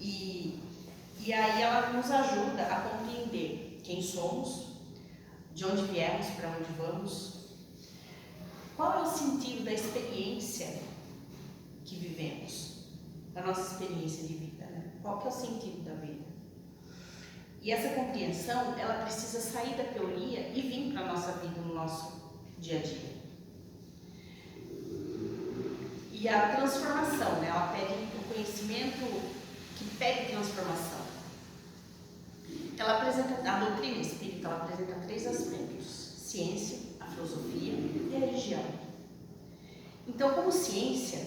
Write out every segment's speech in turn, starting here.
E aí ela nos ajuda a compreender quem somos, de onde viemos, para onde vamos, qual é o sentido da experiência que vivemos, da nossa experiência de vida, né? Qual que é o sentido da vida? E essa compreensão, ela precisa sair da teoria e vir para a nossa vida, no nosso dia a dia. E a transformação, né? Ela pede o conhecimento que pede transformação. Ela apresenta, a doutrina espírita, ela apresenta 3 aspectos: ciência, a filosofia e a religião. Então, como ciência,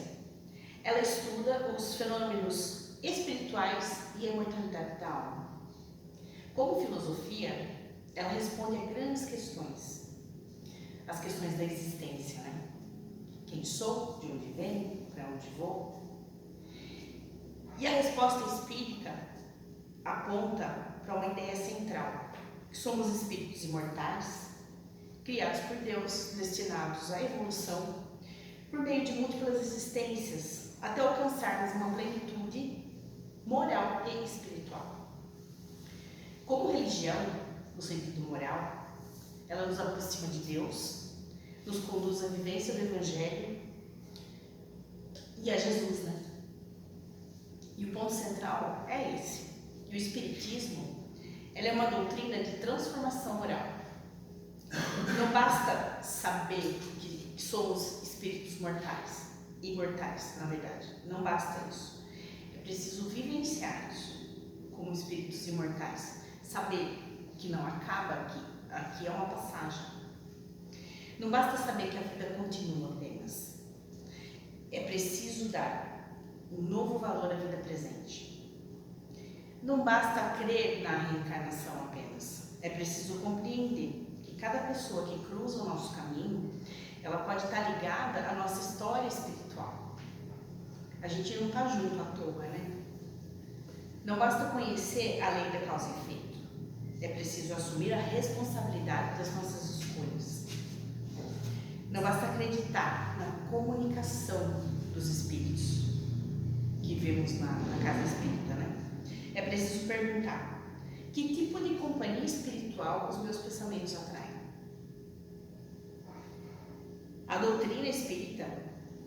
ela estuda os fenômenos espirituais e a imortalidade da alma. Como filosofia, ela responde a grandes questões, as questões da existência, né? Quem sou, de onde venho, para onde vou. E a resposta espírita aponta para uma ideia central, que somos espíritos imortais, criados por Deus, destinados à evolução, por meio de múltiplas existências, até alcançarmos uma plenitude moral e espiritual. Como religião, no sentido moral, ela nos aproxima de Deus, nos conduz à vivência do Evangelho e a Jesus, né? E o ponto central é esse. E o Espiritismo, ela é uma doutrina de transformação moral. Não basta saber que somos espíritos mortais, imortais, na verdade. Não basta isso. É preciso vivenciar isso como espíritos imortais. Saber que não acaba aqui. Aqui é uma passagem. Não basta saber que a vida continua apenas. É preciso dar um novo valor à vida presente. Não basta crer na reencarnação apenas. É preciso compreender que cada pessoa que cruza o nosso caminho, ela pode estar ligada à nossa história espiritual. A gente não está junto à toa, né? Não basta conhecer a lei da causa e efeito. É preciso assumir a responsabilidade das nossas escolhas. Não basta acreditar na comunicação dos espíritos que vemos na casa espírita, né? É preciso perguntar: que tipo de companhia espiritual os meus pensamentos atraem? A doutrina espírita,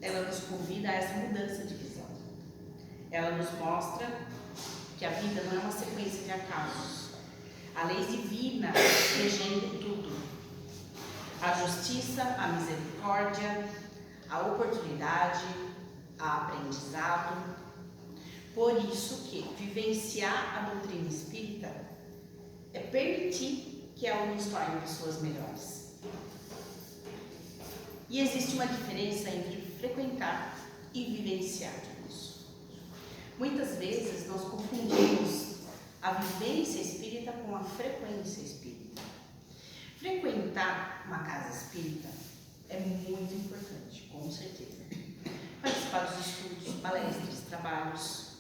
ela nos convida a essa mudança de visão. Ela nos mostra que a vida não é uma sequência de acasos. A lei divina regendo tudo. A justiça, a misericórdia, a oportunidade, a aprendizado. Por isso que vivenciar a doutrina espírita é permitir que ela nos torne pessoas melhores. E existe uma diferença entre frequentar e vivenciar isso. Muitas vezes nós confundimos a vivência espírita com a frequência espírita. Frequentar uma casa espírita é muito importante, com certeza. Participar dos estudos, palestras, trabalhos,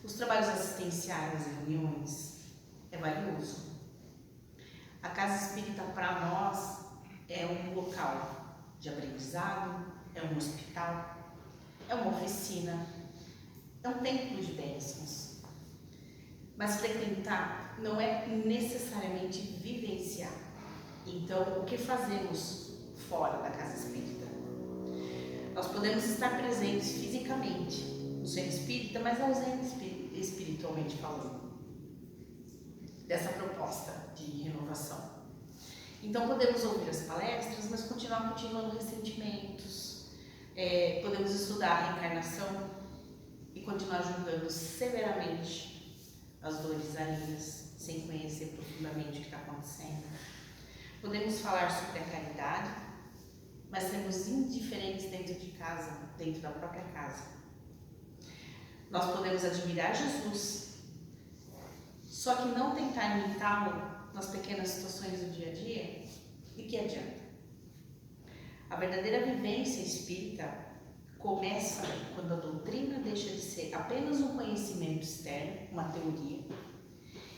os trabalhos assistenciais, reuniões, é valioso. A casa espírita para nós é um local de aprendizado, é um hospital, é uma oficina, é um templo de bênçãos. Mas frequentar não é necessariamente vivenciar. Então, o que fazemos fora da casa espírita? Nós podemos estar presentes fisicamente no centro espírita, mas ausentes espiritualmente falando, dessa proposta de renovação. Então, podemos ouvir as palestras, mas continuar cultivando ressentimentos, podemos estudar a reencarnação e continuar julgando severamente as dores alheias, sem conhecer profundamente o que está acontecendo. Podemos falar sobre a caridade, mas sermos indiferentes dentro de casa, dentro da própria casa. Nós podemos admirar Jesus, só que não tentar imitá-lo nas pequenas situações do dia a dia, e que adianta? A verdadeira vivência espírita começa quando a doutrina deixa de ser apenas um conhecimento externo, uma teoria,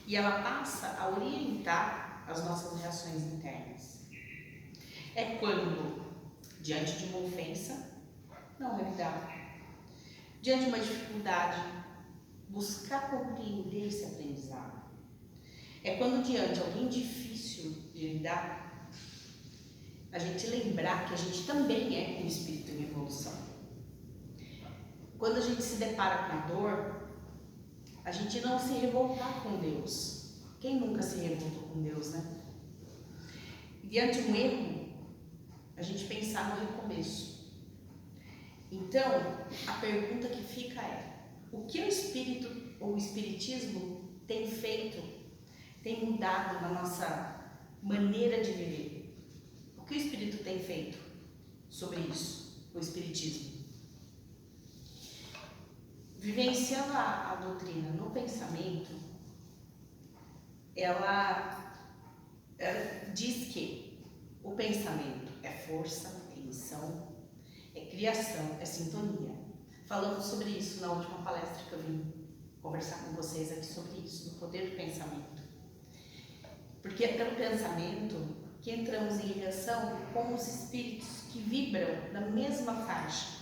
e ela passa a orientar as nossas reações internas. É quando, diante de uma ofensa, não revidar. Diante de uma dificuldade, buscar compreender esse aprendizado. É quando diante de alguém difícil de lidar, a gente lembrar que a gente também é um espírito em evolução. Quando a gente se depara com a dor, a gente não se revoltar com Deus. Quem nunca se revoltou com Deus, né? Diante de um erro, a gente pensar no recomeço. Então, a pergunta que fica é: o que o Espírito ou o Espiritismo tem feito, tem mudado na nossa maneira de viver? O que o Espírito tem feito sobre isso, o Espiritismo? Vivenciando a doutrina no pensamento, ela diz que o pensamento é força, é missão, é criação, é sintonia. Falamos sobre isso na última palestra que eu vim conversar com vocês aqui sobre isso, no poder do pensamento. Porque é pelo pensamento que entramos em ligação com os espíritos que vibram na mesma faixa.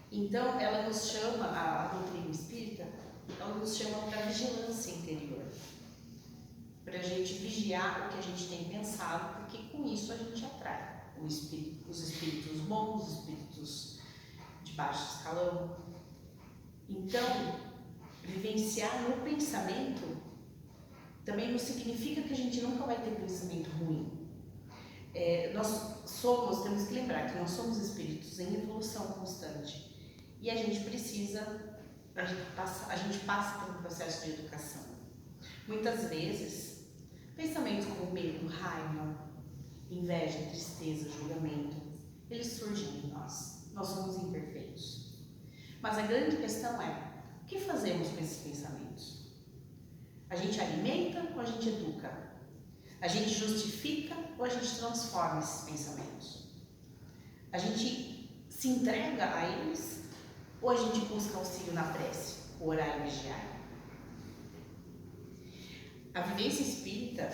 Então, ela nos chama, a doutrina espírita, ela nos chama para a vigilância interior. Para a gente vigiar o que a gente tem pensado, porque com isso a gente atrai os espíritos bons, os espíritos de baixo escalão. Então, vivenciar no pensamento também não significa que a gente nunca vai ter pensamento ruim. Temos que lembrar que nós somos espíritos em evolução constante. E a gente passa por um processo de educação. Muitas vezes, pensamentos como medo, raiva, inveja, tristeza, julgamento, eles surgem em nós. Nós somos imperfeitos. Mas a grande questão é: o que fazemos com esses pensamentos? A gente alimenta ou a gente educa? A gente justifica ou a gente transforma esses pensamentos? A gente se entrega a eles ou a gente busca auxílio na prece, orar e vigiar? A vivência espírita,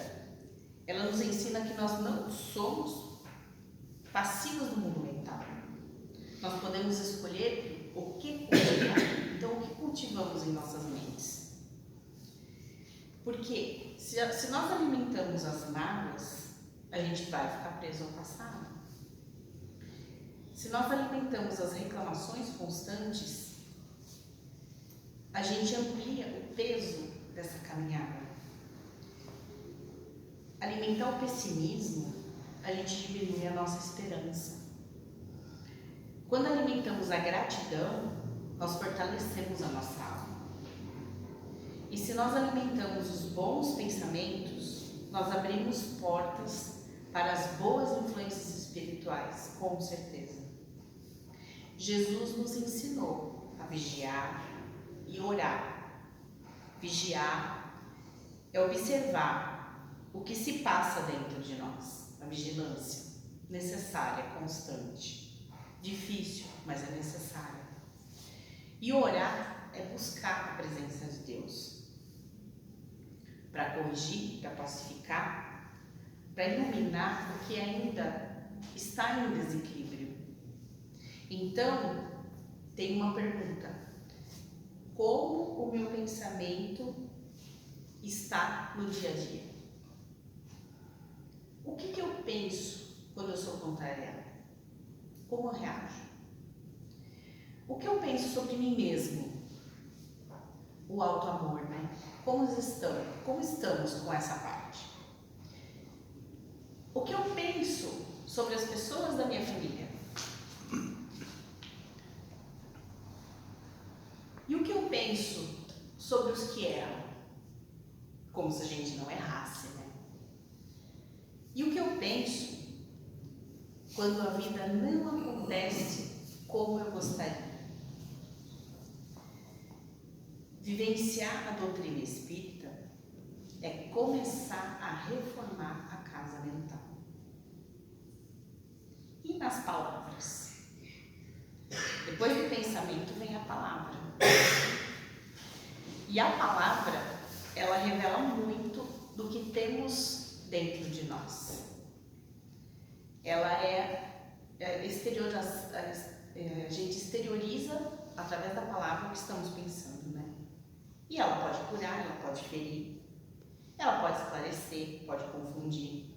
ela nos ensina que nós não somos passivos do mundo mental. Nós podemos escolher o que cultivar. Então, o que cultivamos em nossas mentes? Porque se nós alimentamos as mágoas, a gente vai ficar preso ao passado. Se nós alimentamos as reclamações constantes, a gente amplia o peso dessa caminhada. Alimentar o pessimismo, a gente diminui a nossa esperança. Quando alimentamos a gratidão, nós fortalecemos a nossa alma. E se nós alimentamos os bons pensamentos, nós abrimos portas para as boas influências espirituais, com certeza. Jesus nos ensinou a vigiar e orar. Vigiar é observar o que se passa dentro de nós. A vigilância, necessária, constante. Difícil, mas é necessária. E orar é buscar a presença de Deus. Para corrigir, para pacificar, para iluminar o que ainda está em desequilíbrio. Então, tem uma pergunta: como o meu pensamento está no dia a dia? O que eu penso quando eu sou contrariada? Como eu reajo? O que eu penso sobre mim mesmo? O auto-amor, né? Como estamos com essa parte? O que eu penso sobre as pessoas da minha família? E o que eu penso sobre os que erram? Como se a gente não errasse, né? E o que eu penso quando a vida não acontece como eu gostaria? Vivenciar a doutrina espírita é começar a reformar a casa mental. E nas palavras? Depois do pensamento vem a palavra. E a palavra, ela revela muito do que temos dentro de nós. Ela a gente exterioriza através da palavra o que estamos pensando, né? E ela pode curar, ela pode ferir, ela pode esclarecer, pode confundir,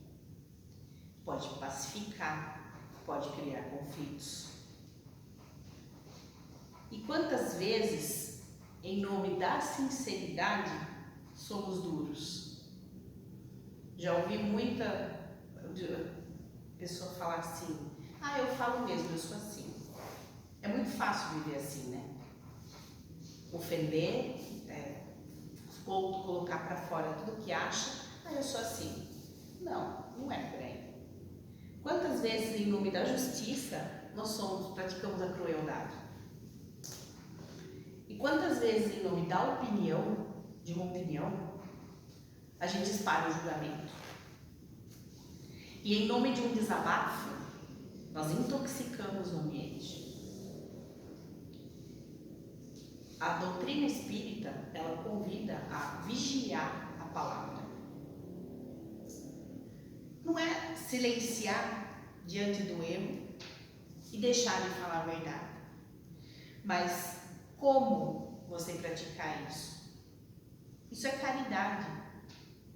pode pacificar, pode criar conflitos. E quantas vezes, em nome da sinceridade, somos duros? Já ouvi muita pessoa falar assim: ah, eu falo mesmo, eu sou assim. É muito fácil viver assim, né? Ofender, colocar para fora tudo que acha. Ah, eu sou assim. Não, não é por aí. Quantas vezes, em nome da justiça, nós praticamos a crueldade? E quantas vezes, em nome da opinião, de uma opinião, a gente espalha o julgamento? E em nome de um desabafo, nós intoxicamos o ambiente. A doutrina espírita, ela convida a vigiar a palavra. Não é silenciar diante do erro e deixar de falar a verdade, mas como você praticar isso? Isso é caridade.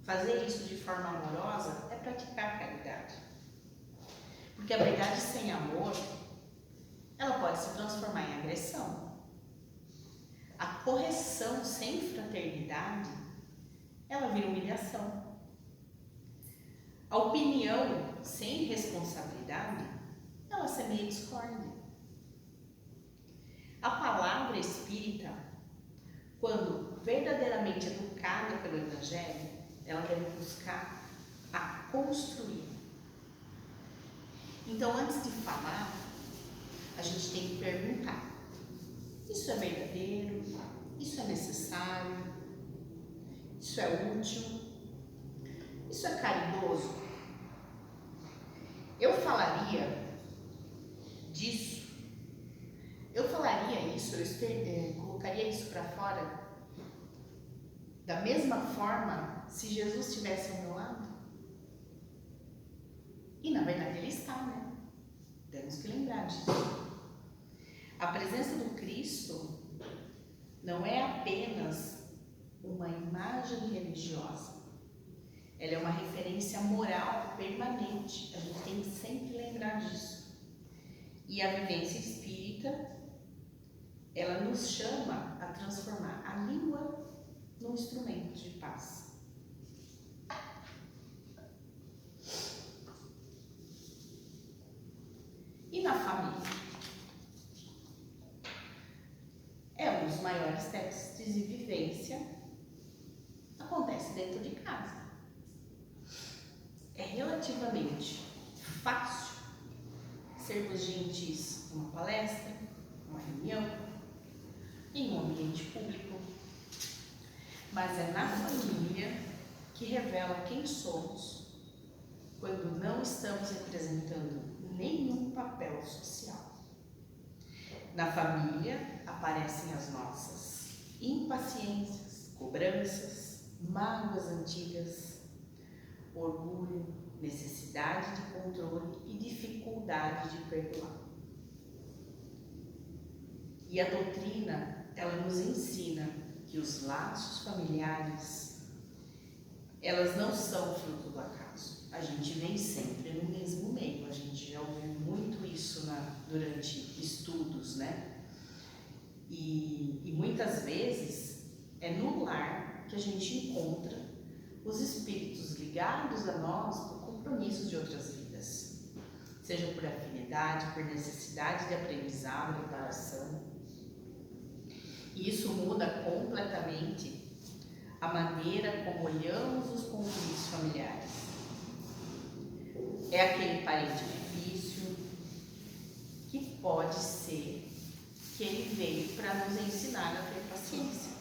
Fazer isso de forma amorosa é praticar caridade. Porque a verdade sem amor, ela pode se transformar em agressão. A correção sem fraternidade, ela vira humilhação. A opinião sem responsabilidade, ela semeia discórdia. A palavra espírita, quando verdadeiramente educada pelo Evangelho, ela deve buscar a construir. Então, antes de falar, a gente tem que perguntar: isso é verdadeiro? Isso é necessário? Isso é útil? Isso é caridoso? Eu falaria disso? Eu falaria isso, colocaria isso para fora da mesma forma se Jesus estivesse ao meu lado? E na verdade ele está, né? Temos que lembrar disso. A presença do Cristo não é apenas uma imagem religiosa. Ela é uma referência moral permanente. A gente tem que sempre lembrar disso. E a vivência espírita, ela nos chama a transformar a língua num instrumento de paz. E na família? É um dos maiores testes de vivência. Acontece dentro de casa. É relativamente fácil sermos gentis numa palestra, numa reunião, em um ambiente público. Mas é na família que revela quem somos quando não estamos representando nenhum papel social. Na família aparecem as nossas impaciências, cobranças, mágoas antigas, orgulho, necessidade de controle e dificuldade de perdoar. E a doutrina, ela nos ensina que os laços familiares, elas não são fruto do acaso. A gente vem sempre no mesmo meio. A gente já ouviu muito isso durante estudos, né? E muitas vezes é no lar que a gente encontra os espíritos ligados a nós por compromissos de outras vidas, seja por afinidade, por necessidade de aprendizado, reparação. E isso muda completamente a maneira como olhamos os conflitos familiares. É aquele parente difícil que pode ser que ele veio para nos ensinar a ter paciência.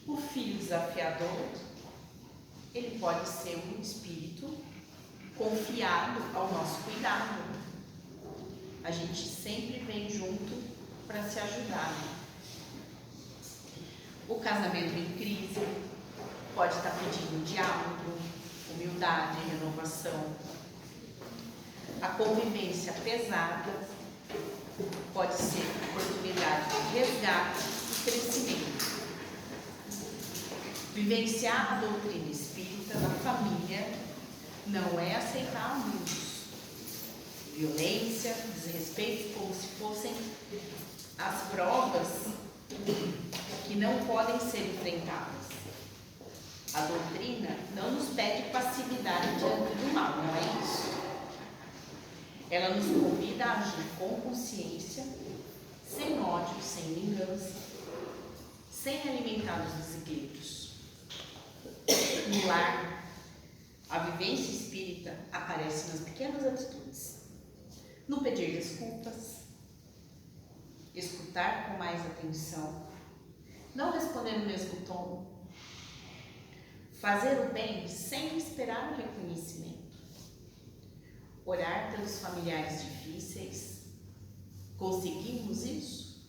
O filho desafiador, ele pode ser um espírito confiado ao nosso cuidado. A gente sempre vem junto para se ajudar. O casamento em crise pode estar pedindo diálogo, humildade, renovação. A convivência pesada pode ser oportunidade de resgate e crescimento. Vivenciar a doutrina espírita na família não é aceitar abusos, violência, desrespeito como se fossem as provas que não podem ser enfrentadas. A doutrina não nos pede passividade diante do mal, não é isso. Ela nos convida a agir com consciência, sem ódio, sem vingança, sem alimentar os desequilíbrios. No lar, a vivência espírita aparece nas pequenas atitudes, no pedir desculpas, escutar com mais atenção, não responder no mesmo tom, fazer o bem sem esperar o reconhecimento, orar pelos familiares difíceis. Conseguimos isso?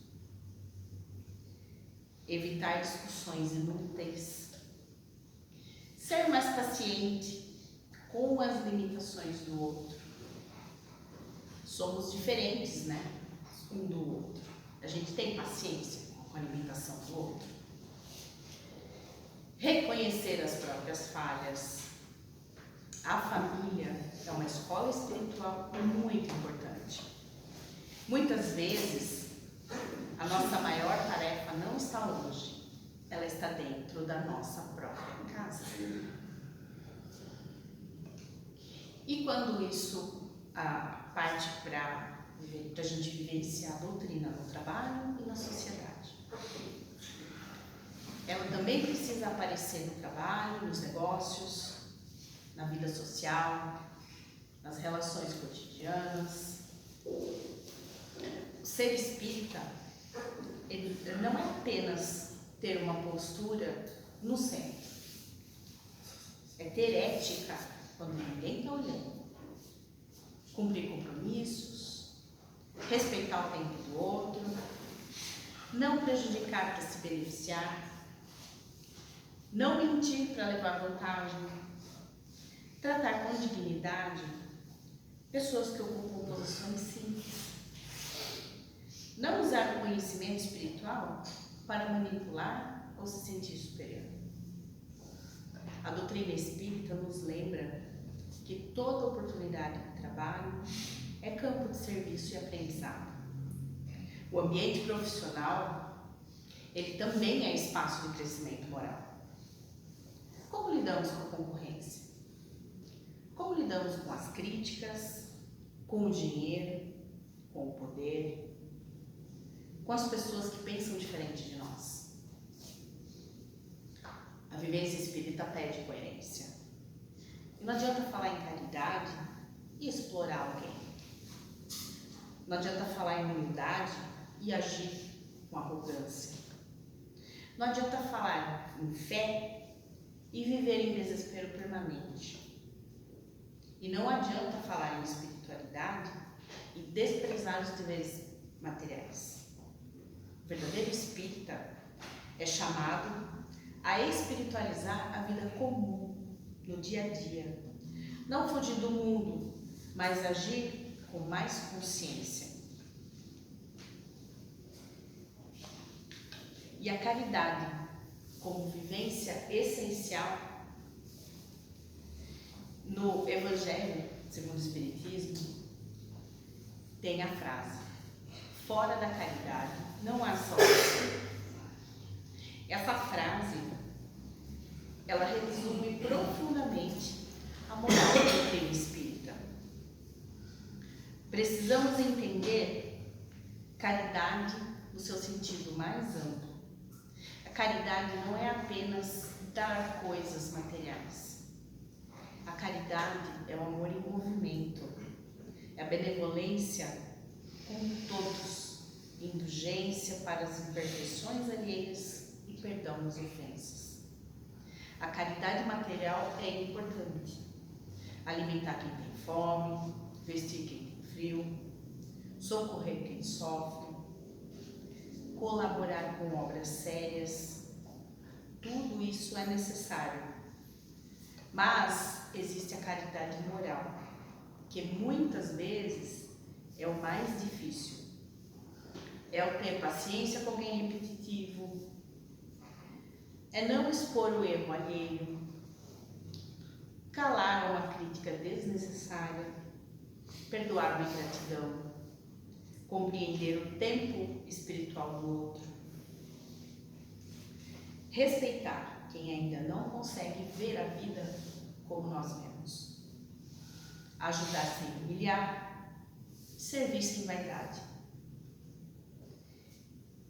Evitar discussões inúteis, ser mais paciente com as limitações do outro. Somos diferentes, né? Um do outro. A gente tem paciência com a limitação do outro. Reconhecer as próprias falhas. A família é uma escola espiritual muito importante. Muitas vezes, a nossa maior tarefa não está longe, ela está dentro da nossa própria casa. E quando isso parte para a gente vivenciar a doutrina no trabalho e na sociedade? Ela também precisa aparecer no trabalho, nos negócios, na vida social, nas relações cotidianas. O ser espírita, ele não é apenas ter uma postura no centro, é ter ética quando ninguém está olhando, cumprir compromissos, respeitar o tempo do outro, não prejudicar para se beneficiar, não mentir para levar vantagem, tratar com dignidade pessoas que ocupam posições simples, não usar o conhecimento espiritual para manipular ou se sentir superior. A doutrina espírita nos lembra que toda oportunidade de trabalho é campo de serviço e aprendizado. O ambiente profissional, ele também é espaço de crescimento moral. Como lidamos com a concorrência? Como lidamos com as críticas, com o dinheiro, com o poder, com as pessoas que pensam diferente de nós? A vivência espírita pede coerência. E não adianta falar em caridade e explorar alguém. Não adianta falar em humildade e agir com arrogância. Não adianta falar em fé e viver em desespero permanente. E não adianta falar em espiritualidade e desprezar os deveres materiais. O verdadeiro espírita é chamado a espiritualizar a vida comum, no dia a dia. Não fugir do mundo, mas agir com mais consciência. E a caridade, como vivência essencial, no Evangelho segundo o Espiritismo, tem a frase: fora da caridade não há salvação. Essa frase, ela resume profundamente a moral da doutrina espírita. Precisamos entender caridade no seu sentido mais amplo. A caridade não é apenas dar coisas materiais. A caridade é o amor em movimento, é a benevolência com todos, indulgência para as imperfeições alheias e perdão nas ofensas. A caridade material é importante. Alimentar quem tem fome, vestir quem tem frio, socorrer quem sofre, colaborar com obras sérias. Tudo isso é necessário. Mas existe a caridade moral, que muitas vezes é o mais difícil. É o ter paciência com alguém repetitivo, é não expor o erro alheio, calar uma crítica desnecessária, perdoar uma ingratidão, compreender o tempo espiritual do outro, respeitar quem ainda não consegue ver a vida como nós vemos, ajudar sem humilhar, servir sem vaidade.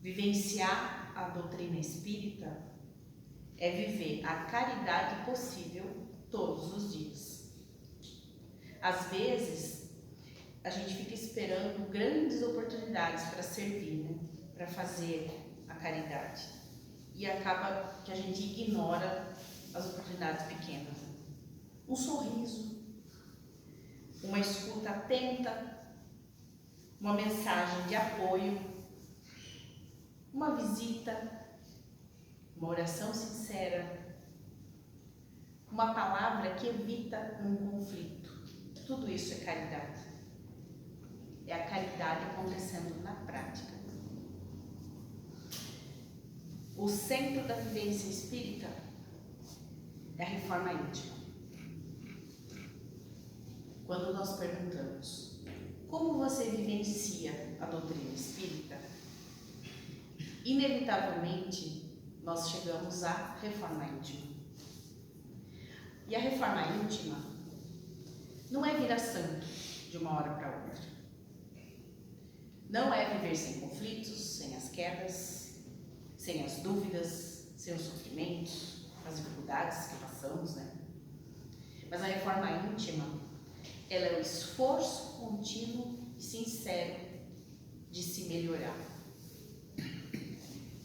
Vivenciar a doutrina espírita é viver a caridade possível todos os dias. Às vezes, a gente fica esperando grandes oportunidades para servir, né? Para fazer a caridade. E acaba que a gente ignora as oportunidades pequenas. Um sorriso, uma escuta atenta, uma mensagem de apoio, uma visita, uma oração sincera, uma palavra que evita um conflito. Tudo isso é caridade. É a caridade acontecendo na prática. O centro da vivência espírita é a reforma íntima. Quando nós perguntamos como você vivencia a doutrina espírita, inevitavelmente nós chegamos à reforma íntima. E a reforma íntima não é virar santo de uma hora para outra. Não é viver sem conflitos, sem as quedas, sem as dúvidas, sem os sofrimentos, as dificuldades que passamos, né? Mas a reforma íntima, ela é o esforço contínuo e sincero de se melhorar.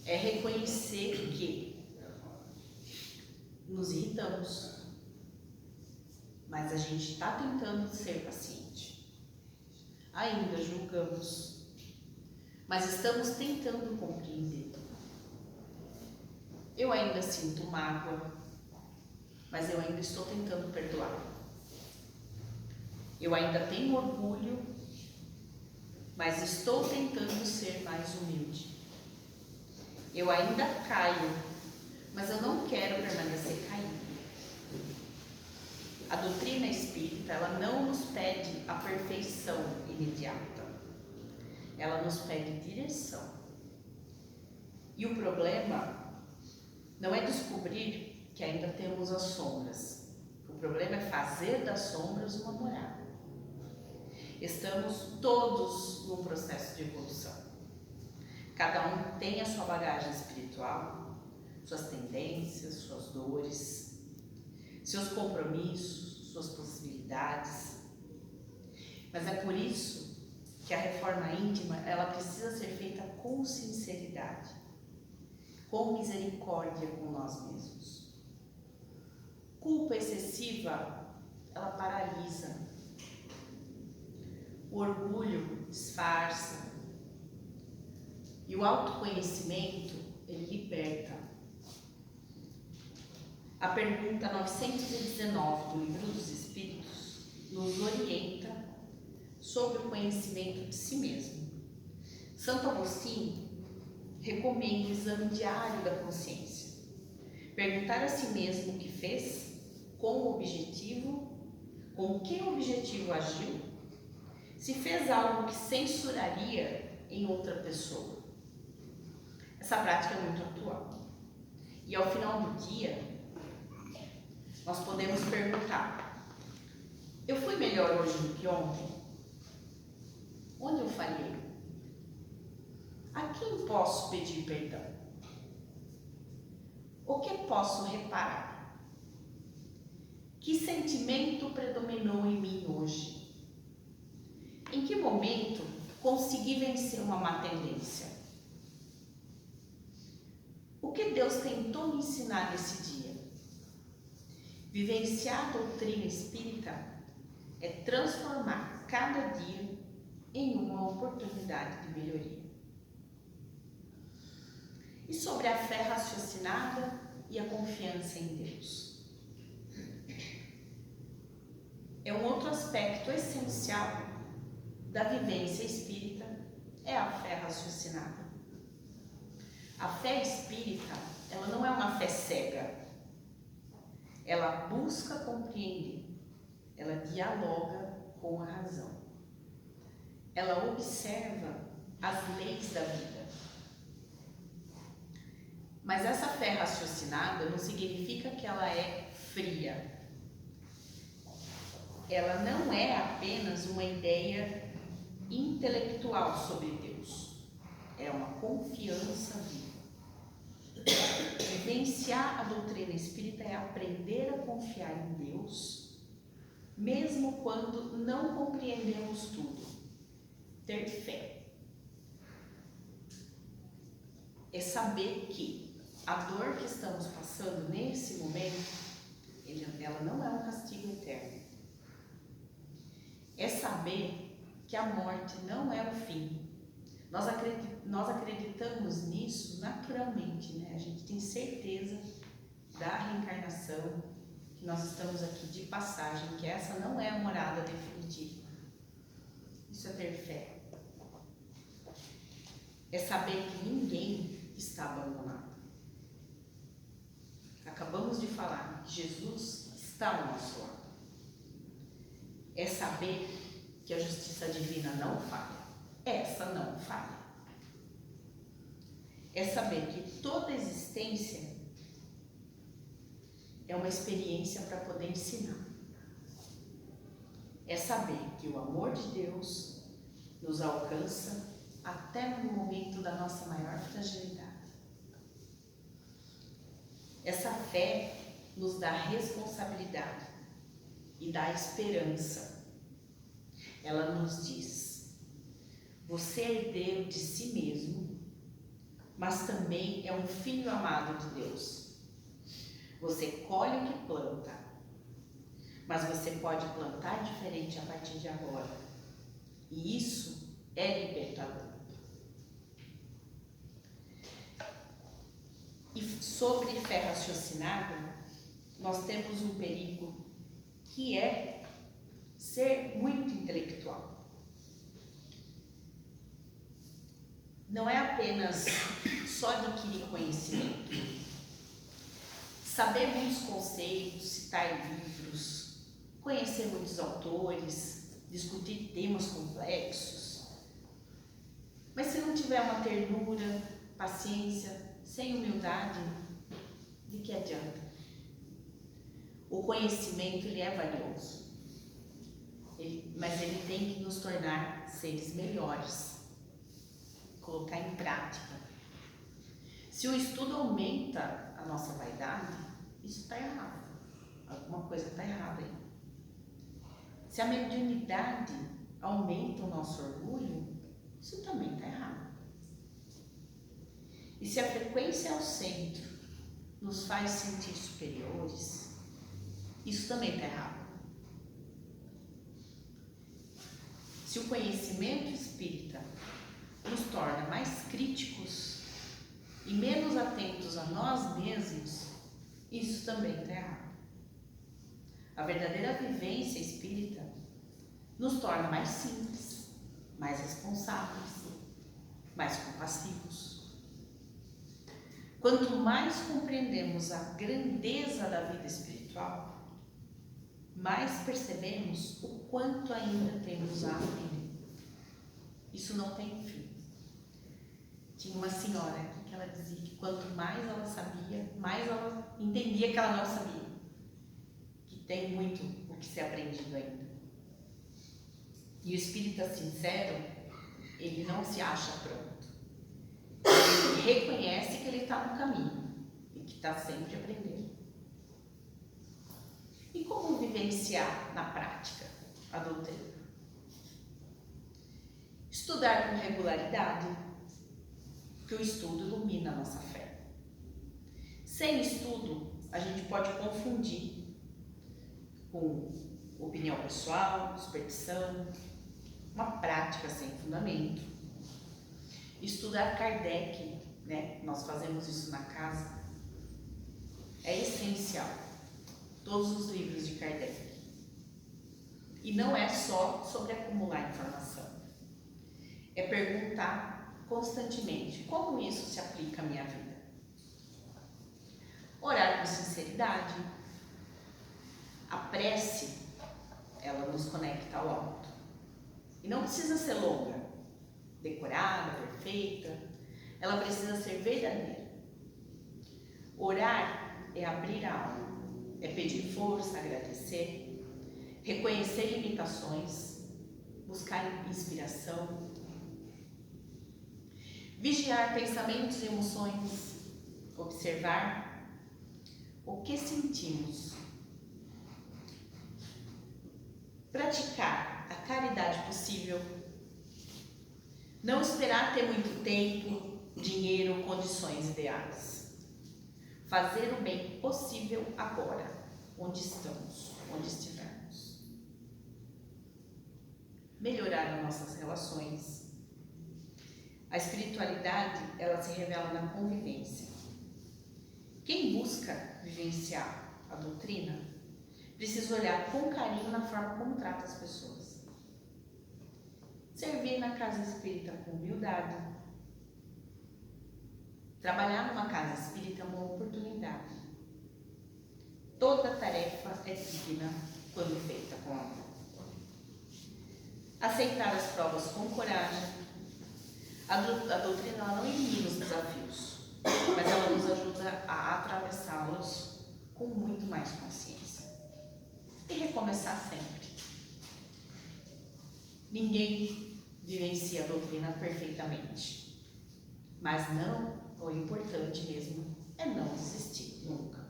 É reconhecer que nos irritamos, mas a gente está tentando ser paciente. Ainda julgamos, mas estamos tentando compreender. Eu ainda sinto mágoa, mas eu ainda estou tentando perdoar. Eu ainda tenho orgulho, mas estou tentando ser mais humilde. Eu ainda caio, mas eu não quero permanecer caído. A doutrina espírita, ela não nos pede a perfeição imediata. Ela nos pede direção. E o problema não é descobrir que ainda temos as sombras. O problema é fazer das sombras uma morada. Estamos todos num processo de evolução. Cada um tem a sua bagagem espiritual, suas tendências, suas dores, seus compromissos, suas possibilidades. Mas é por isso que a reforma íntima, ela precisa ser feita com sinceridade, com misericórdia com nós mesmos. Culpa excessiva, ela paralisa. O orgulho disfarça. E o autoconhecimento, ele liberta. A pergunta 919 do Livro dos Espíritos nos orienta sobre o conhecimento de si mesmo. Santo Agostinho recomenda o exame diário da consciência. Perguntar a si mesmo o que fez, com o objetivo, com que objetivo agiu, se fez algo que censuraria em outra pessoa. Essa prática é muito atual. E ao final do dia, nós podemos perguntar: eu fui melhor hoje do que ontem? Onde eu falhei? A quem posso pedir perdão? O que posso reparar? Que sentimento predominou em mim hoje? Em que momento consegui vencer uma má tendência? O que Deus tentou me ensinar nesse dia? Vivenciar a doutrina espírita é transformar cada dia em uma oportunidade de melhoria. E sobre a fé raciocinada e a confiança em Deus? É um outro aspecto essencial da vivência espírita, é a fé raciocinada. A fé espírita, ela não é uma fé cega. Ela busca compreender, ela dialoga com a razão. Ela observa as leis da vida. Mas essa fé raciocinada não significa que ela é fria. Ela não é apenas uma ideia intelectual sobre Deus. É uma confiança viva. Vivenciar a doutrina espírita é aprender a confiar em Deus, mesmo quando não compreendemos tudo. Ter fé é saber que a dor que estamos passando nesse momento, ela não é um castigo eterno. É saber que a morte não é o fim. Nós acreditamos nisso naturalmente, né? A gente tem certeza da reencarnação, que nós estamos aqui de passagem, que essa não é a morada definitiva. Isso é ter fé. É saber que ninguém está abandonado. Acabamos de falar que Jesus está ao nosso lado. É saber que a justiça divina não falha. Essa não falha. É saber que toda existência é uma experiência para poder ensinar. É saber que o amor de Deus nos alcança até no momento da nossa maior fragilidade. Essa fé nos dá responsabilidade e dá esperança. Ela nos diz: você é herdeiro de si mesmo, mas também é um filho amado de Deus. Você colhe o que planta, mas você pode plantar diferente a partir de agora. E isso é libertador. E sobre fé raciocinada, nós temos um perigo que é ser muito intelectual. Não é apenas só adquirir conhecimento, saber muitos conceitos, citar livros, conhecer muitos autores, discutir temas complexos. Mas se não tiver uma ternura, paciência, sem humildade, de que adianta? O conhecimento, ele é valioso, mas ele tem que nos tornar seres melhores, colocar em prática. Se o estudo aumenta a nossa vaidade, isso está errado. Alguma coisa está errada aí. Se a mediunidade aumenta o nosso orgulho, isso também está errado. E se a frequência ao centro nos faz sentir superiores, isso também está errado. Se o conhecimento espírita nos torna mais críticos e menos atentos a nós mesmos, isso também está errado. A verdadeira vivência espírita nos torna mais simples, mais responsáveis, mais compassivos. Quanto mais compreendemos a grandeza da vida espiritual, mais percebemos o quanto ainda temos a aprender. Isso não tem fim. Tinha uma senhora que ela dizia que quanto mais ela sabia, mais ela entendia que ela não sabia. Que tem muito o que ser aprendido ainda. E o espírita sincero, ele não se acha pronto. Ele reconhece que ele está no caminho e que está sempre aprendendo. E como vivenciar na prática a doutrina? Estudar com regularidade, porque o estudo ilumina a nossa fé. Sem estudo, a gente pode confundir com opinião pessoal, superstição, uma prática sem fundamento. Estudar Kardec, né? Nós fazemos isso na casa, é essencial. Todos os livros de Kardec. E não é só sobre acumular informação. É perguntar constantemente: como isso se aplica à minha vida? com sinceridade. A prece, ela nos conecta ao alto. E não precisa ser longa, decorada, perfeita. Ela precisa ser verdadeira. Orar é abrir a alma, é pedir força, agradecer, reconhecer limitações, buscar inspiração, vigiar pensamentos e emoções, observar o que sentimos, praticar a caridade possível, não esperar ter muito tempo, dinheiro, condições ideais, fazer o bem possível agora, onde estamos, onde estivermos, melhorar as nossas relações. A espiritualidade, ela se revela na convivência. Quem busca vivenciar a doutrina precisa olhar com carinho na forma como trata as pessoas. Servir na casa espírita com humildade. Trabalhar numa casa espírita é uma oportunidade. Toda tarefa é digna quando feita com amor. Aceitar as provas com coragem. A doutrina ela não elimina os desafios, mas ela nos ajuda a atravessá-los com muito mais consciência. E recomeçar sempre. Ninguém vivencia a doutrina perfeitamente, mas não, o importante mesmo é não desistir nunca.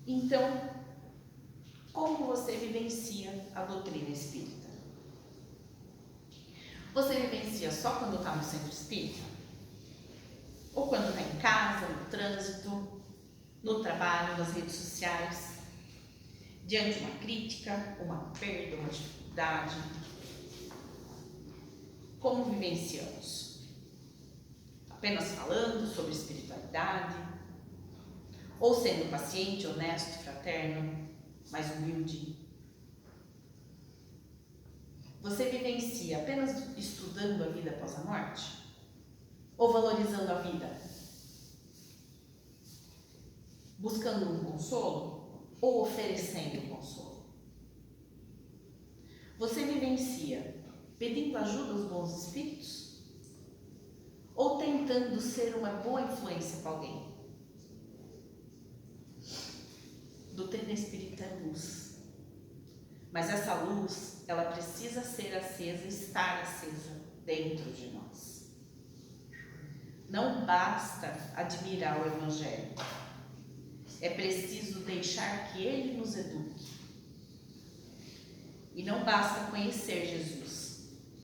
Então, como você vivencia a doutrina espírita? Você vivencia só quando está no centro espírita? Ou quando está em casa, no trânsito, no trabalho, nas redes sociais? Diante de uma crítica, uma perda, uma dificuldade? Como vivenciamos? Apenas falando sobre espiritualidade? Ou sendo paciente, honesto, fraterno, mais humilde? Você vivencia apenas estudando a vida após a morte? Ou valorizando a vida? Buscando um consolo? Ou oferecendo um consolo? Você vivencia pedindo ajuda aos bons espíritos? Ou tentando ser uma boa influência para alguém? Doutrina espírita é luz. Mas essa luz, ela precisa ser acesa, estar acesa dentro de nós. Não basta admirar o Evangelho. É preciso deixar que Ele nos eduque. E não basta conhecer Jesus.